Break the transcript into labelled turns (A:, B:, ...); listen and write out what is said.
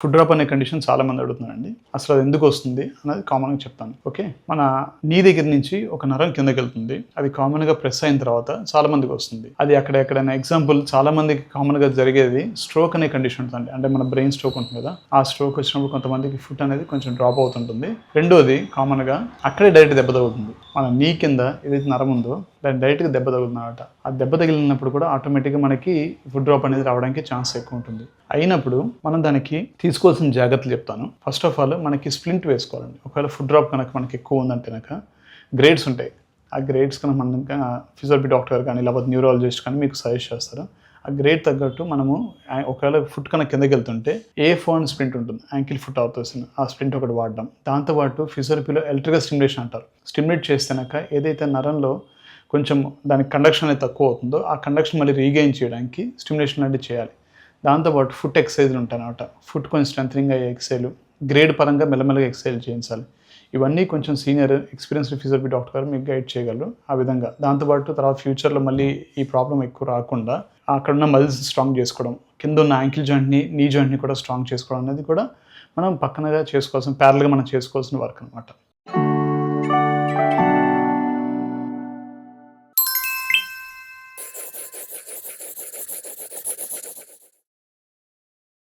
A: Food drop అనే condition చాలా మంది అడుగుతున్నారండి. అసలు అది ఎందుకు వస్తుంది అనేది కామన్‌గా చెప్తాను. ఓకే. మన నీ దగ్గర నుంచి ఒక నరం కిందకెళ్తుంది. అది కామన్‌గా ప్రెస్ అయిన తర్వాత చాలా మందికి వస్తుంది. అది ఎక్కడైనా ఎగ్జాంపుల్ చాలా మందికి కామన్‌గా జరిగేది స్ట్రోక్ అనే కండిషన్ ఉంటుందండి. అంటే మన బ్రెయిన్ స్ట్రోక్ ఉంటుంది కదా! ఆ స్ట్రోక్ వచ్చినప్పుడు కొంతమందికి ఫుట్ అనేది కొంచెం డ్రాప్ అవుతుంటుంది. రెండోది కామన్‌గా అక్కడే డైరెక్ట్ దెబ్బ తగులుతుంది. మన నీ కింద ఏదైతే నరం ఉందో దానికి డైరెక్ట్‌గా దెబ్బ తగులుతుందన్నమాట. ఆ దెబ్బ తగిలినప్పుడు కూడా ఆటోమేటిక్‌గా మనకి ఫుడ్ డ్రాప్ అనేది రావడానికి ఛాన్స్ ఎక్కువ ఉంటుంది. అయినప్పుడు మనం దానికి తీసుకోవాల్సిన జాగ్రత్తలు చెప్తాను. ఫస్ట్ ఆఫ్ ఆల్ మనకి స్ప్లింట్ వేసుకోవాలండి. ఒకవేళ ఫుడ్ డ్రాప్ కనుక మనకి ఎక్కువ ఉందంటే కనుక గ్రేడ్స్ ఉంటాయి. ఆ గ్రేడ్స్ కనుక మనం ఫిజియోథెరపీ డాక్టర్ కానీ లేకపోతే న్యూరాలజిస్ట్ కానీ మీకు సజెస్ట్ చేస్తారు. ఆ గ్రేడ్ తగ్గట్టు మనము ఒకవేళ ఫుట్ కనుక కిందకి వెళ్తుంటే A4 స్ప్లింట్ ఉంటుంది. యాంకిల్ ఫుట్ ఆర్థోసిన్ ఆ స్ప్లింట్ ఒకటి వాడడం. దాంతోపాటు ఫిజియోథెరపీలో ఎలక్ట్రికల్ స్టిమ్యులేషన్ అంటారు. స్టిమ్యులేట్ చేస్తేనాక ఏదైతే నరంలో కొంచెం దానికి కండక్షన్ అనేది తక్కువ అవుతుందో ఆ కండక్షన్ మళ్ళీ రీగెయిన్ చేయడానికి స్టిమ్యులేషన్ లాంటివి చేయాలి. దాంతోపాటు ఫుట్ ఎక్సర్సైజ్లు ఉంటాయన్నమాట. ఫుట్ కొంచెం స్ట్రెంథనింగ్ అయ్యే ఎక్సర్సైజ్లు గ్రేడ్ పరంగా మెల్లమెల్లగా ఎక్సర్సైజ్ చేయించాలి. ఇవన్నీ కొంచెం సీనియర్ ఎక్స్పీరియన్స్డ్ ఫిజియోథెరపీ డాక్టర్ గారు మీకు గైడ్ చేయగలరు ఆ విధంగా. దాంతోపాటు తర్వాత ఫ్యూచర్లో మళ్ళీ ఈ ప్రాబ్లం ఎక్కువ రాకుండా అక్కడున్న మజిల్స్ స్ట్రాంగ్ చేసుకోవడం, కింద ఉన్న యాంకిల్ జాయింట్ని నీ జాయింట్ని కూడా స్ట్రాంగ్ చేసుకోవడం అనేది కూడా మనం పక్కనగా చేసుకోవాల్సిన ప్యారల్గా మనం చేసుకోవాల్సిన వర్క్ అనమాట.